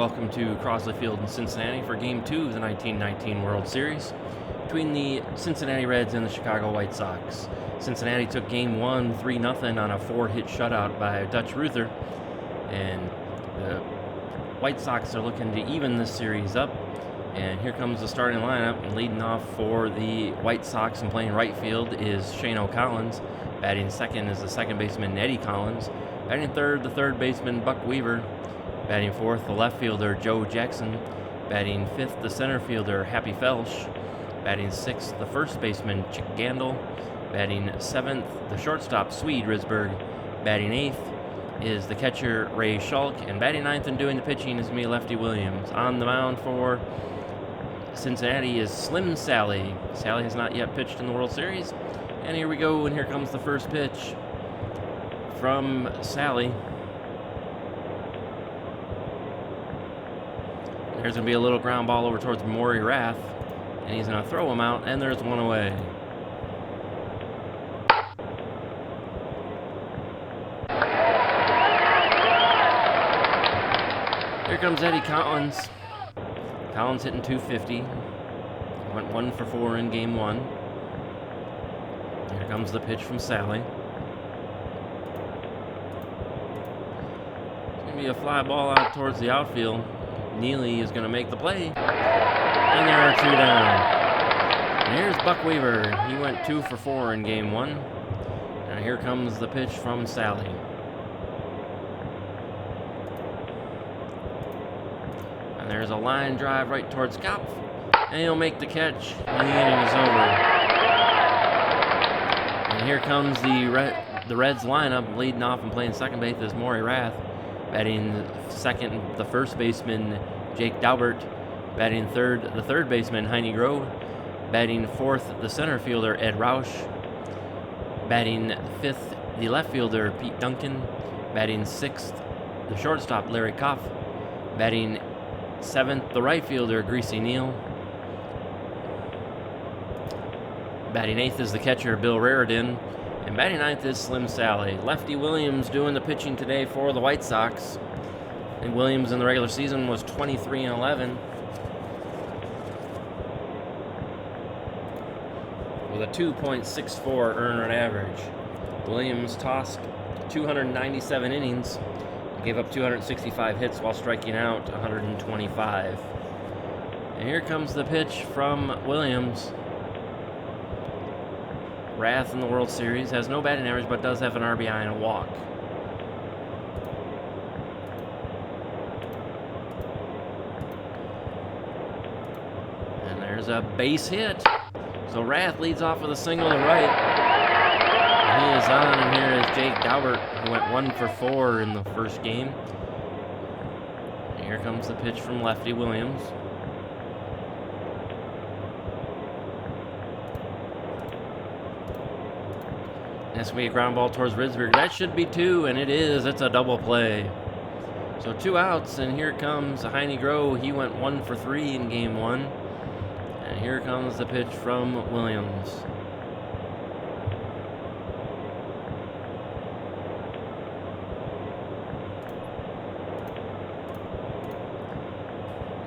welcome to Crosley Field in Cincinnati for Game 2 of the 1919 World Series between the Cincinnati Reds and the Chicago White Sox. Cincinnati took Game 1 3-0 on a 4-hit shutout by Dutch Ruther, and the White Sox are looking to even this series up. And here comes the starting lineup, and leading off for the White Sox and playing right field is Shane O'Collins. Batting second is the second baseman Eddie Collins. Batting third, the third baseman Buck Weaver. Batting fourth, the left fielder Joe Jackson. Batting fifth, the center fielder Happy Felsch. Batting sixth, the first baseman Chick Gandil. Batting seventh, the shortstop Swede Risberg. Batting eighth is the catcher Ray Schulk. And batting ninth and doing the pitching is me, Lefty Williams. On the mound for Cincinnati is Slim Sally. Sally has not yet pitched in the World Series. And here we go, and here comes the first pitch from Sally. There's going to be a little ground ball over towards Maury Rath, and he's going to throw him out, and there's one away. Here comes Eddie Collins. Collins hitting .250. Went 1 for 4 in Game 1. Here comes the pitch from Sally. It's going to be a fly ball out towards the outfield. Neely is going to make the play. And there are 2 down. And here's Buck Weaver. He went 2 for 4 in Game 1. And here comes the pitch from Sally. And there's a line drive right towards Kopf. And he'll make the catch. And the inning is over. And here comes the Reds lineup. Leading off and playing second base is Maury Rath. Batting second, the first baseman Jake Daubert. Batting third, the third baseman Heine Grove. Batting fourth, the center fielder Ed Rausch. Batting fifth, the left fielder Pete Duncan. Batting sixth, the shortstop Larry Kopf. Batting seventh, the right fielder Greasy Neal. Batting eighth is the catcher Bill Raridan. And batting ninth is Slim Sally. Lefty Williams doing the pitching today for the White Sox. And Williams in the regular season was 23-11 with a 2.64 earned run average. Williams tossed 297 innings and gave up 265 hits while striking out 125. And here comes the pitch from Williams. Rath in the World Series has no batting average, but does have an RBI and a walk. And there's a base hit. So Rath leads off with a single to right. He is on, and here is Jake Daubert, who went 1 for 4 in the first game. And here comes the pitch from Lefty Williams. That's going to be a ground ball towards Risberg. That should be 2, and it is. It's a double play. So 2 outs, and here comes Heine Grove. He went 1 for 3 in Game 1. And here comes the pitch from Williams.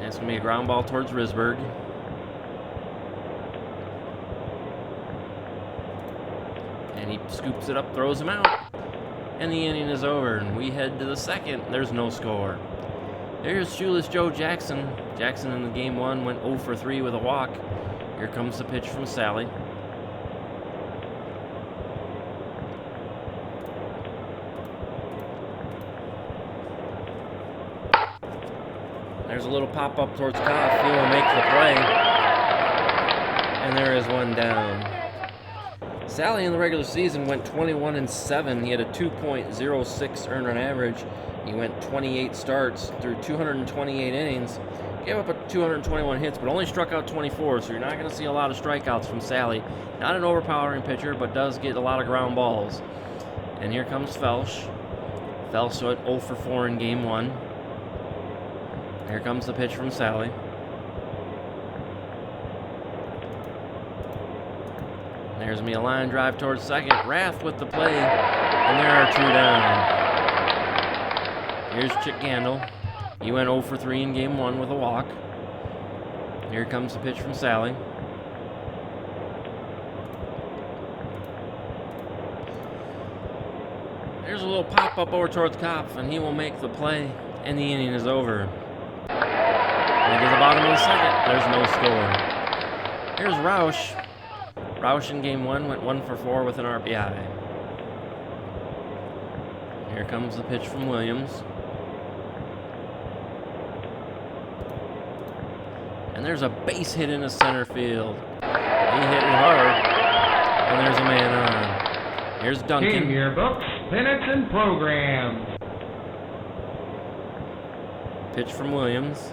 That's going to be a ground ball towards Risberg. And he scoops it up, throws him out, and the inning is over, and we head to the second. There's no score. There's shoeless Joe Jackson. Jackson in the Game 1 went 0 for 3 with a walk. Here comes the pitch from Sally. There's a little pop-up towards Kopf. He will make the play, and there is 1 down. Sally in the regular season went 21-7. He had a 2.06 earned run average. He went 28 starts through 228 innings. Gave up 221 hits, but only struck out 24, so you're not going to see a lot of strikeouts from Sally. Not an overpowering pitcher, but does get a lot of ground balls. And here comes Felsch. Felsch went 0 for 4 in Game 1. Here comes the pitch from Sally. There's me a line drive towards second. Rath with the play, and there are 2 down. Here's Chick Gandil. He went 0 for 3 in game 1 with a walk. Here comes the pitch from Sally. There's a little pop-up over towards Kopf, and he will make the play, and the inning is over. And to the bottom of the second, there's no score. Here's Roush. Roush in game 1 went 1 for 4 with an RBI. Here comes the pitch from Williams. And there's a base hit into center field. He hit it hard, and there's a man on. Here's Duncan. Team yearbooks, minutes, and programs. Pitch from Williams.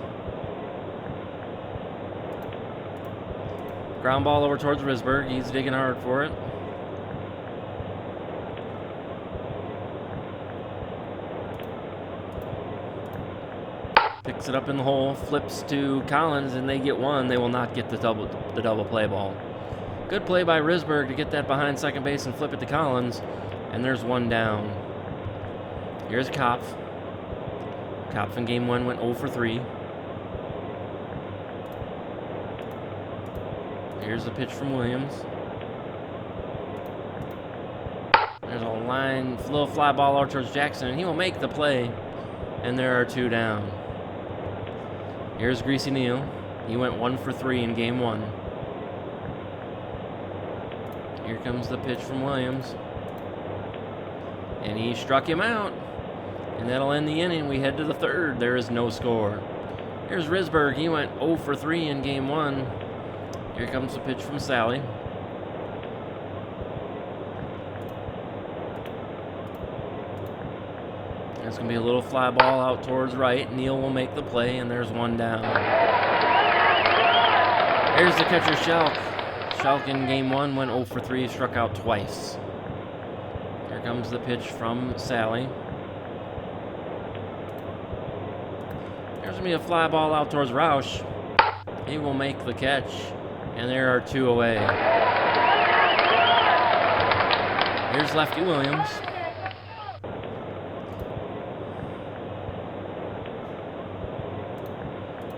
Ground ball over towards Risberg. He's digging hard for it. Picks it up in the hole, flips to Collins, and they get one. They will not get the double play ball. Good play by Risberg to get that behind second base and flip it to Collins, and there's one down. Here's Kopf. Kopf in game 1 went 0 for 3. Here's the pitch from Williams. There's a line, little fly ball out towards Jackson, and he will make the play, and there are 2 down. Here's Greasy Neal. He went 1 for 3 in game 1. Here comes the pitch from Williams. And he struck him out. And that'll end the inning. We head to the third. There is no score. Here's Risberg. He went 0 for 3 in game 1. Here comes the pitch from Sally. There's going to be a little fly ball out towards right. Neal will make the play, and there's one down. Here's the catcher, Schalk. Schalk in game 1 went 0 for 3, struck out twice. Here comes the pitch from Sally. There's going to be a fly ball out towards Roush. He will make the catch, and there are 2 away. Here's lefty Williams.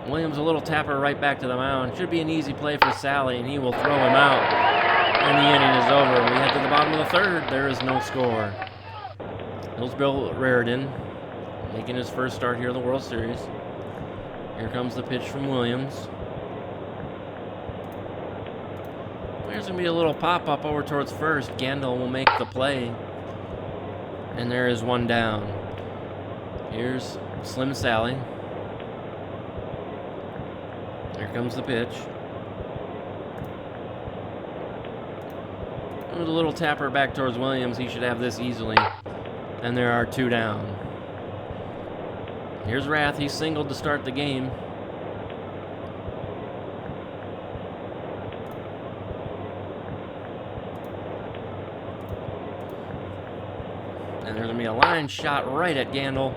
Williams a little tapper right back to the mound. Should be an easy play for Sally, and he will throw him out. And the inning is over. We head to the bottom of the third. There is no score. Here's Bill Raridan making his first start here in the World Series. Here comes the pitch from Williams. There's going to be a little pop-up over towards first. Gandil will make the play. And there is one down. Here's Slim Sally. Here comes the pitch. With a little tapper back towards Williams, he should have this easily. And there are 2 down. Here's Rath. He singled to start the game. And there's going to be a line shot right at Gandil.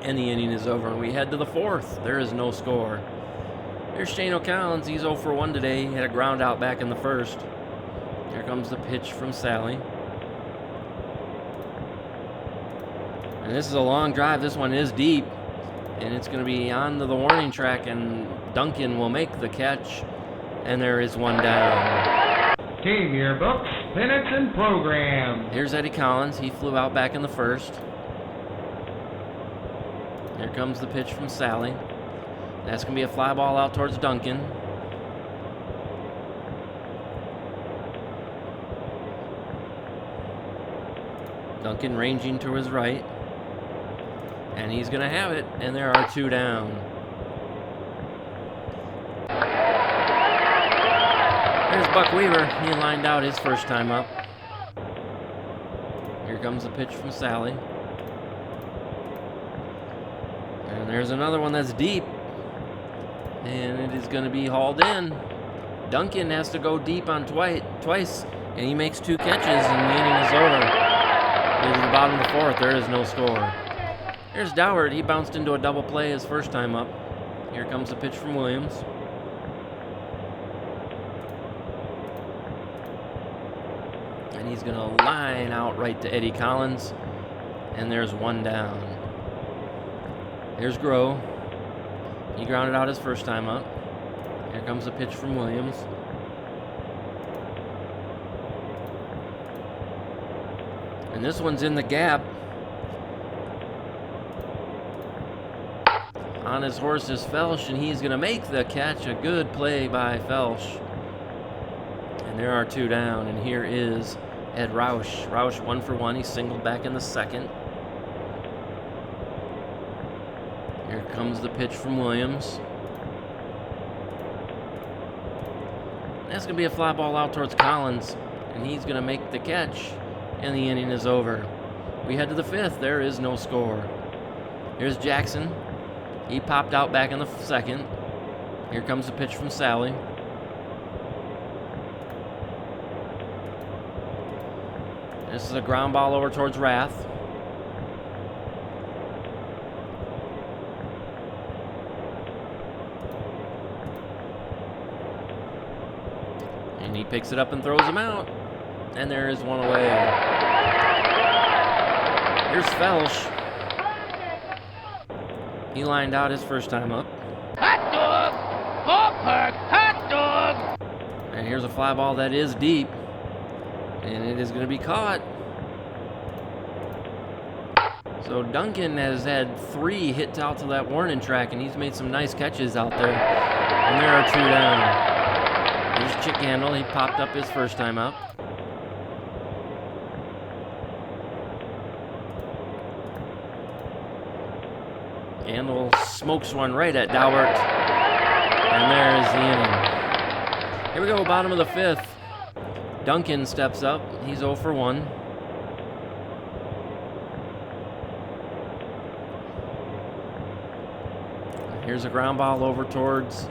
And the inning is over. And we head to the fourth. There is no score. Here's Shane O'Collins. He's 0 for 1 today. He had a ground out back in the first. Here comes the pitch from Sally. And this is a long drive. This one is deep. And it's going to be onto the warning track. And Duncan will make the catch. And there is one down. Team yearbooks, minutes, and programs. Here's Eddie Collins. He flew out back in the first. Here comes the pitch from Sally. That's going to be a fly ball out towards Duncan. Duncan ranging to his right. And he's going to have it. And there are 2 down. There's Buck Weaver. He lined out his first time up. Here comes the pitch from Sally. And there's another one that's deep. And it is going to be hauled in. Duncan has to go deep on twice, and he makes 2 catches, and the inning is over. It is the bottom of the fourth. There is no score. Here's Doward. He bounced into a double play his first time up. Here comes the pitch from Williams. And he's going to line out right to Eddie Collins, and there's one down. Here's Groh. He grounded out his first time up. Here comes the pitch from Williams. And this one's in the gap. On his horse is Felsch, and he's going to make the catch. A good play by Felsch. And there are 2 down, and here is Ed Roush. Roush 1 for 1. He singled back in the second. Here comes the pitch from Williams. That's going to be a fly ball out towards Collins, and he's going to make the catch, and the inning is over. We head to the 5th. There is no score. Here's Jackson. He popped out back in the second. Here comes the pitch from Sally. This is a ground ball over towards Rath. And he picks it up and throws him out. And there is one away. Here's Felsch. He lined out his first time up. Hot dog! Ballpark! Hot dog! And here's a fly ball that is deep. And it is going to be caught. So Duncan has had 3 hits out to that warning track, and he's made some nice catches out there. And there are 2 down. Here's Chick Handle. He popped up his first time up. Handle smokes one right at Daubert. And there is the inning. Here we go, bottom of the 5th. Duncan steps up. He's 0 for 1. Here's a ground ball over towards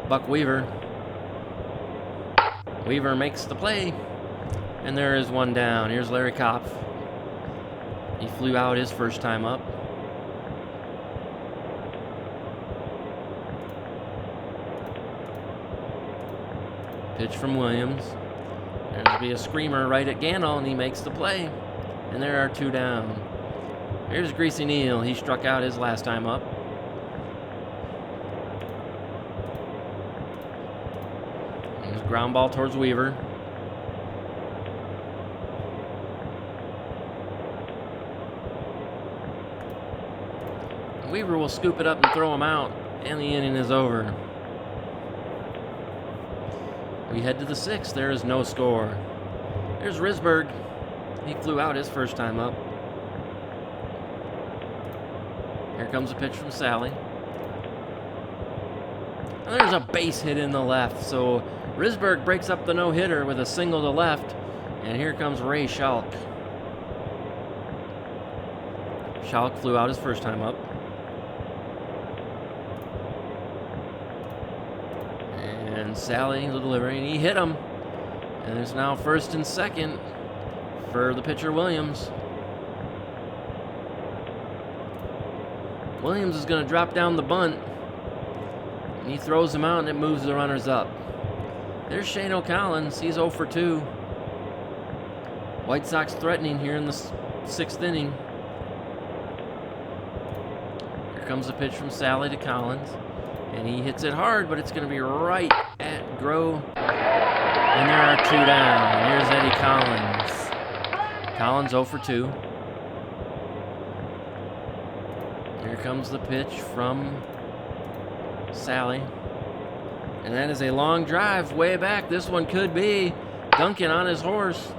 Buck Weaver. Weaver makes the play. And there is 1 down. Here's Larry Kopf. He flew out his first time up. Pitch from Williams. There'll be a screamer right at Gano, and he makes the play. And there are 2 down. Here's Greasy Neal. He struck out his last time up. There's a ground ball towards Weaver. Weaver will scoop it up and throw him out, and the inning is over. We head to the 6th. There is no score. There's Risberg. He flew out his first time up. Here comes a pitch from Sally. And there's a base hit in the left. So Risberg breaks up the no-hitter with a single to left. And here comes Ray Schalk. Schalk flew out his first time up. And Sally, the delivery, and he hit him. And there's now 1st and 2nd for the pitcher Williams. Williams is going to drop down the bunt. And he throws him out, and it moves the runners up. There's Shane O'Collins. He's 0 for 2. White Sox threatening here in the 6th inning. Here comes the pitch from Sally to Collins. And he hits it hard, but it's going to be right at Groh. And there are 2 down. Here's Eddie Collins. Collins 0 for 2. Here comes the pitch from Sally. And that is a long drive way back. This one could be Duncan on his horse.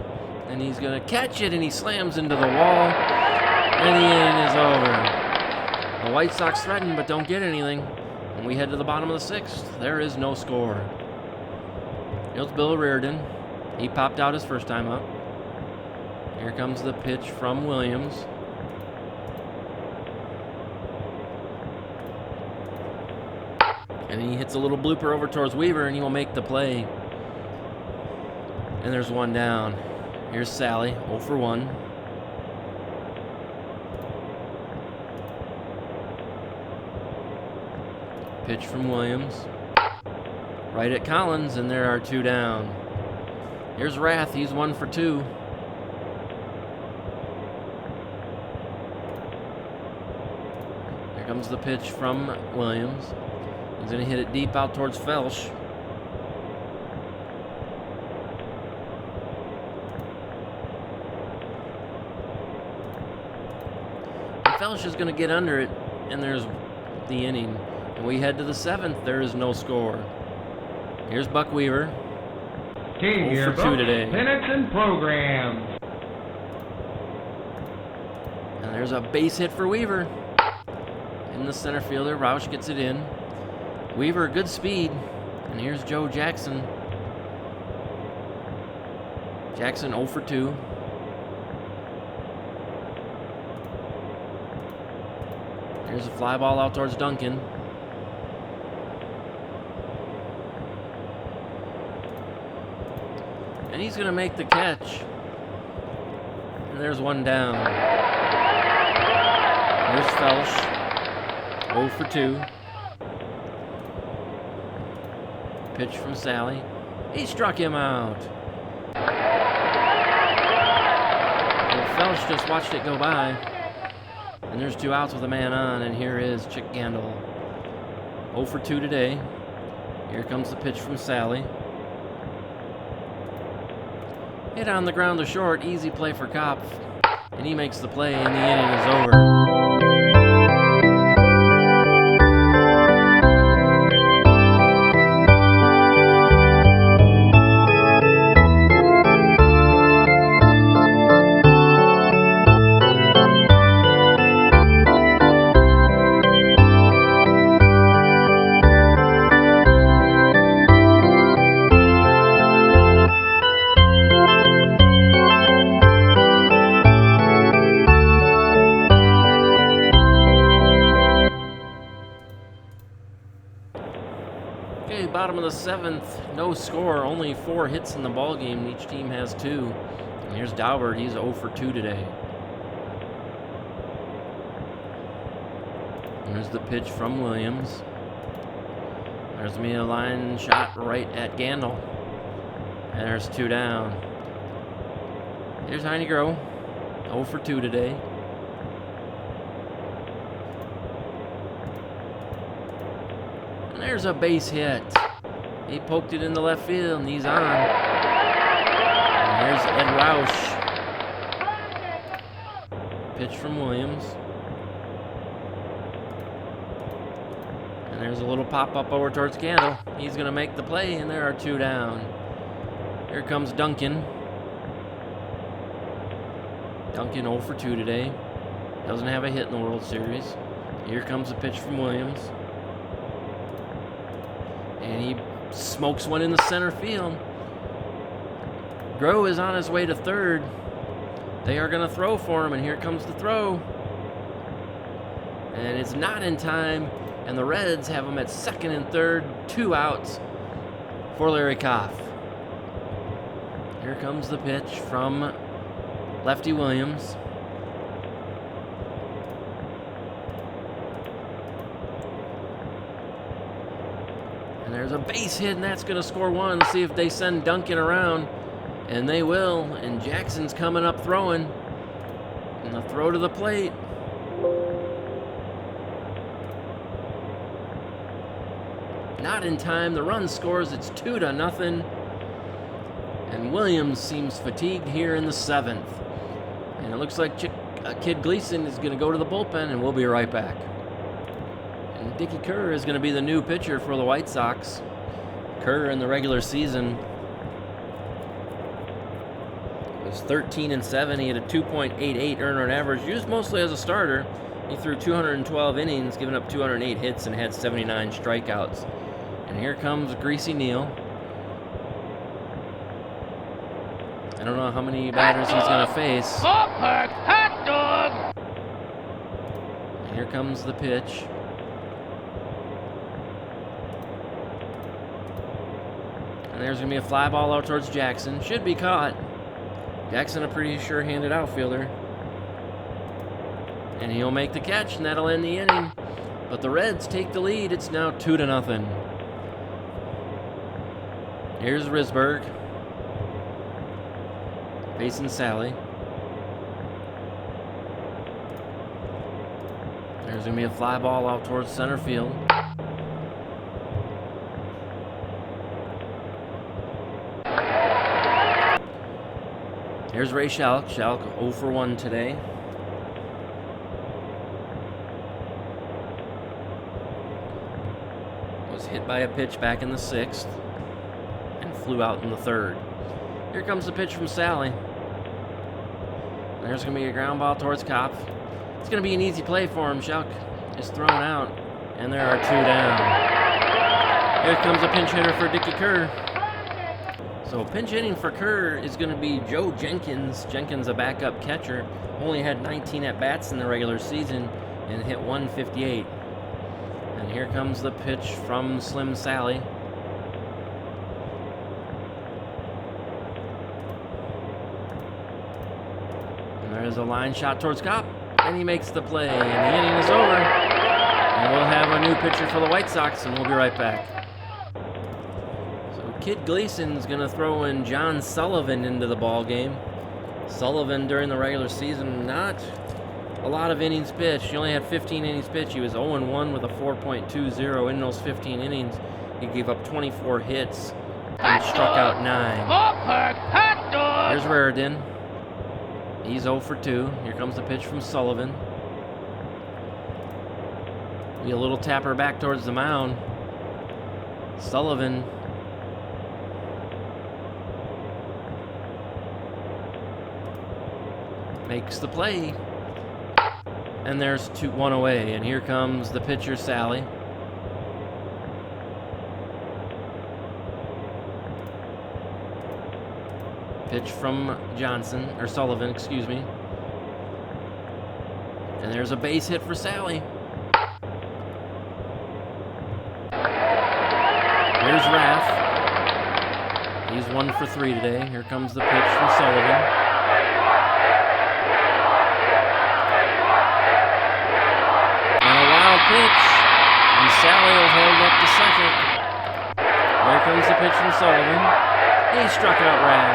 And he's going to catch it, and he slams into the wall. And the inning is over. The White Sox threaten, but don't get anything. And we head to the bottom of the 6th. There is no score. Here's Bill Reardon. He popped out his first time up. Here comes the pitch from Williams. And he hits a little blooper over towards Weaver, and he will make the play. And there's 1 down. Here's Sally, 0 for 1. Pitch from Williams. Right at Collins, and there are 2 down. Here's Rath. He's 1 for 2. Here comes the pitch from Williams. He's going to hit it deep out towards Felsch. Felsch is going to get under it, and there's the inning. And we head to the 7th. There is no score. Here's Buck Weaver. Team 0 for 2 today. Minutes and programs. And there's a base hit for Weaver. In the center fielder, Roush gets it in. Weaver, good speed. And here's Joe Jackson. Jackson 0 for 2. Here's a fly ball out towards Duncan. And he's going to make the catch. And there's one down. Here's Felsch. 0 for 2. Pitch from Sally. He struck him out. Well, Felsch just watched it go by. And there's 2 outs with a man on, and here is Chick Gandil. 0 for 2 today. Here comes the pitch from Sally. Hit on the ground to short, easy play for Kopf. And he makes the play, and the inning is over. Bottom of the 7th, no score, only 4 hits in the ball game. Each team has 2. And here's Daubert, he's 0 for 2 today. There's the pitch from Williams. There's me a line shot right at Gandil. And there's 2 down. Here's Heine Groh, 0 for 2 today. And there's a base hit. He poked it in the left field, and he's on. And there's Ed Roush. Pitch from Williams. And there's a little pop-up over towards Gandil. He's going to make the play, and there are 2 down. Here comes Duncan. Duncan 0 for 2 today. Doesn't have a hit in the World Series. Here comes a pitch from Williams. And he smokes one in the center field. Groh is on his way to 3rd. They are going to throw for him, and here comes the throw. And it's not in time, and the Reds have him at 2nd and 3rd, 2 outs for Larry Kopf. Here comes the pitch from Lefty Williams. And there's a base hit, and that's going to score 1. Let's see if they send Duncan around. And they will. And Jackson's coming up throwing. And a throw to the plate. Not in time. The run scores. It's 2-0. And Williams seems fatigued here in the 7th. And it looks like Kid Gleason is going to go to the bullpen, and we'll be right back. And Dickie Kerr is going to be the new pitcher for the White Sox. Kerr in the regular season was 13-7. He had a 2.88 earned average, used mostly as a starter. He threw 212 innings, giving up 208 hits, and had 79 strikeouts. And here comes Greasy Neal. I don't know how many batters he's going to face. Ballpark hot dog. And here comes the pitch. And there's going to be a fly ball out towards Jackson. Should be caught. Jackson, a pretty sure-handed outfielder. And he'll make the catch, and that'll end the inning. But the Reds take the lead. It's now 2-0. Here's Risberg. Facing Sally. There's going to be a fly ball out towards center field. Here's Ray Schalk. Schalk 0 for 1 today. Was hit by a pitch back in the 6th and flew out in the 3rd. Here comes the pitch from Sally. There's going to be a ground ball towards Kopf. It's going to be an easy play for him. Schalk is thrown out, and there are 2 down. Here comes a pinch hitter for Dickie Kerr. So pinch hitting for Kerr is going to be Joe Jenkins. Jenkins, a backup catcher, only had 19 at-bats in the regular season and hit 158. And here comes the pitch from Slim Sally. And there's a line shot towards Kopf, and he makes the play, and the inning is over. And we'll have a new pitcher for the White Sox, and we'll be right back. Kid Gleason's going to throw in John Sullivan into the ball game. Sullivan, during the regular season, not a lot of innings pitched. He only had 15 innings pitched. He was 0-1 with a 4.20 in those 15 innings. He gave up 24 hits and struck out 9. Here's Raridan. He's 0 for 2. Here comes the pitch from Sullivan. Be a little tapper back towards the mound. Sullivan makes the play, and there's 1 away, and here comes the pitcher Sally. Pitch from Sullivan, excuse me. And there's a base hit for Sally. Here's Raff. He's 1 for 3 today. Here comes the pitch from Sullivan. Pitch, and Sally will hold up to second. Here comes the pitch from Sullivan. He struck out Raff.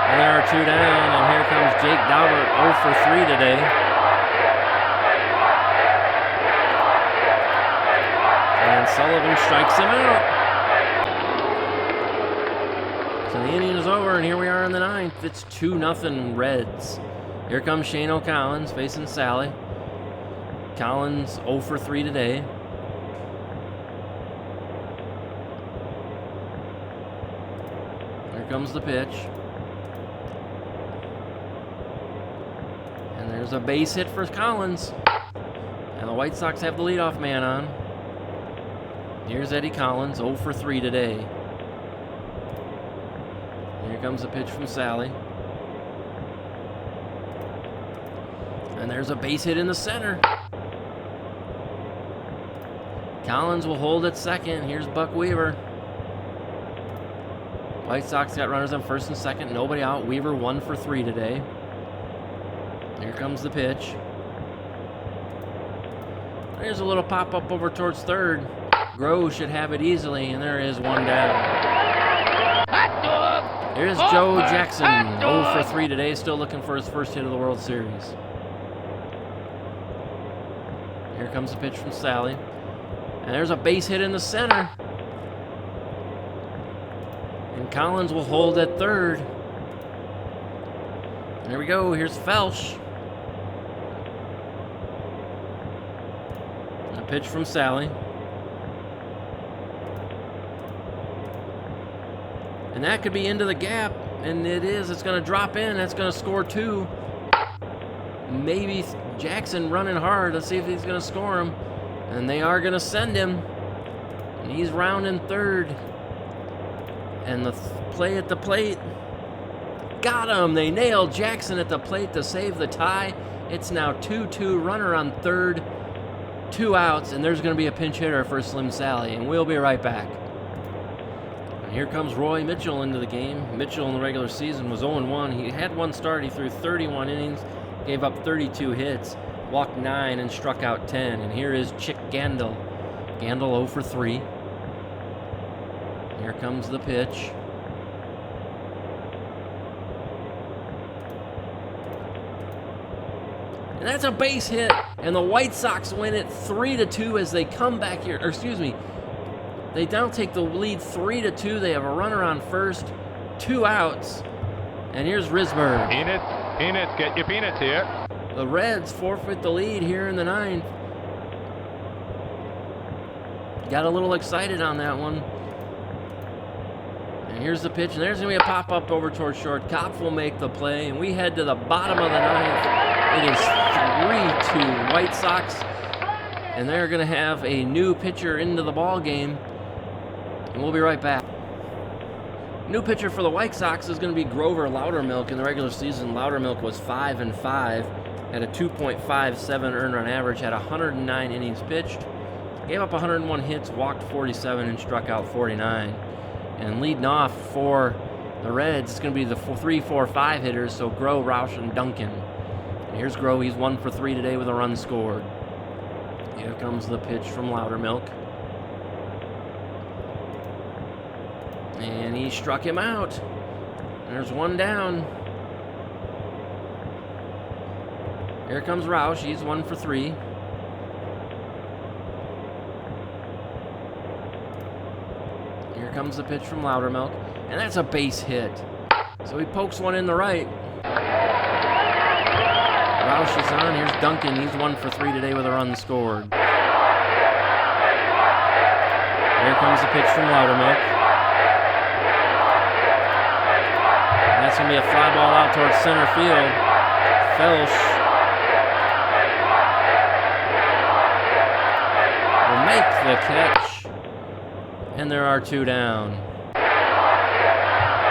And there are 2 down, and here comes Jake Daubert 0 for 3 today. And Sullivan strikes him out. So the inning is over, and here we are in the 9th. It's 2-0 Reds. Here comes Shane O'Collins facing Sally. Collins 0 for 3 today. Here comes the pitch. And there's a base hit for Collins. And the White Sox have the leadoff man on. Here's Eddie Collins, 0 for 3 today. Here comes the pitch from Sally. And there's a base hit in the center. Collins will hold at second. Here's Buck Weaver. White Sox got runners on first and second. Nobody out. Weaver 1 for 3 today. Here comes the pitch. There's a little pop-up over towards third. Grove should have it easily, and there is 1 down. Here's Joe Jackson. 0 for 3 today. Still looking for his first hit of the World Series. Here comes the pitch from Sally. And there's a base hit in the center. And Collins will hold at third. And there we go. Here's Felsch. A pitch from Sally. And that could be into the gap. And it is. It's going to drop in. That's going to score 2. Maybe Jackson running hard. Let's see if he's going to score him. And they are going to send him. And he's rounding third. And the play at the plate. Got him. They nailed Jackson at the plate to save the tie. It's now 2-2. Runner on third. 2 outs. And there's going to be a pinch hitter for Slim Sally. And we'll be right back. And here comes Roy Mitchell into the game. Mitchell in the regular season was 0-1. He had 1 start. He threw 31 innings. Gave up 32 hits. Walked 9 and struck out 10. And here is Chick Gandil. Gandil 0 for 3. Here comes the pitch. And that's a base hit. And the White Sox win it 3-2 as they come back here. Or excuse me. They now take the lead 3-2. They have a runner on first. 2 outs. And here's Risberg. Peanuts, get your peanuts here. The Reds forfeit the lead here in the 9th. Got a little excited on that one. And here's the pitch, and there's going to be a pop-up over towards short. Kopf will make the play, and we head to the bottom of the 9th. It is 3-2 White Sox, and they're going to have a new pitcher into the ball game, and we'll be right back. New pitcher for the White Sox is going to be Grover Loudermilk. In the regular season, Loudermilk was 5-5, had a 2.57 earned run average, had 109 innings pitched, gave up 101 hits, walked 47, and struck out 49. And leading off for the Reds, it's going to be the 3, 4, 5 hitters, so Groh, Roush, and Duncan. And here's Groh. He's 1 for 3 today with a run scored. Here comes the pitch from Loudermilk. And he struck him out. There's 1 down. Here comes Roush. He's 1 for 3. Here comes the pitch from Loudermilk. And that's a base hit. So he pokes one in the right. Roush is on. Here's Duncan. He's 1 for 3 today with a run scored. Here comes the pitch from Loudermilk. That's going to be a fly ball out towards center field. Felsch will make the catch. And there are 2 down.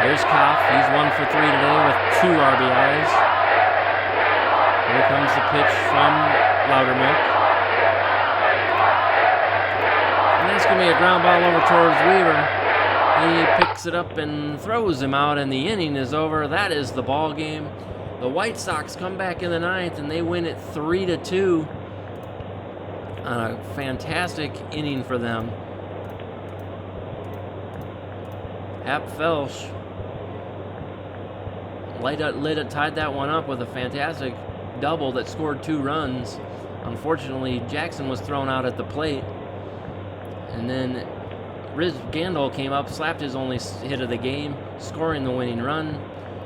Here's Kopf. He's 1 for 3 today with 2 RBIs. Here comes the pitch from Loudermilk. And that's going to be a ground ball over towards Weaver. He picks it up and throws him out, and the inning is over. That is the ball game. The White Sox come back in the 9th, and they win it 3-2. A fantastic inning for them. Hap Felsch tied that one up with a fantastic double that scored 2 runs. Unfortunately, Jackson was thrown out at the plate. And then Riz Gandol came up, slapped his only hit of the game, scoring the winning run.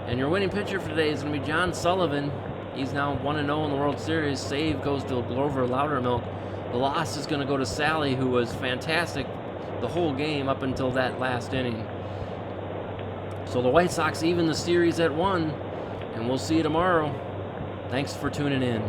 And your winning pitcher for today is going to be John Sullivan. He's now 1-0 in the World Series. Save goes to Grover Loudermilk. The loss is going to go to Sally, who was fantastic the whole game up until that last inning. So the White Sox even the series at 1, and we'll see you tomorrow. Thanks for tuning in.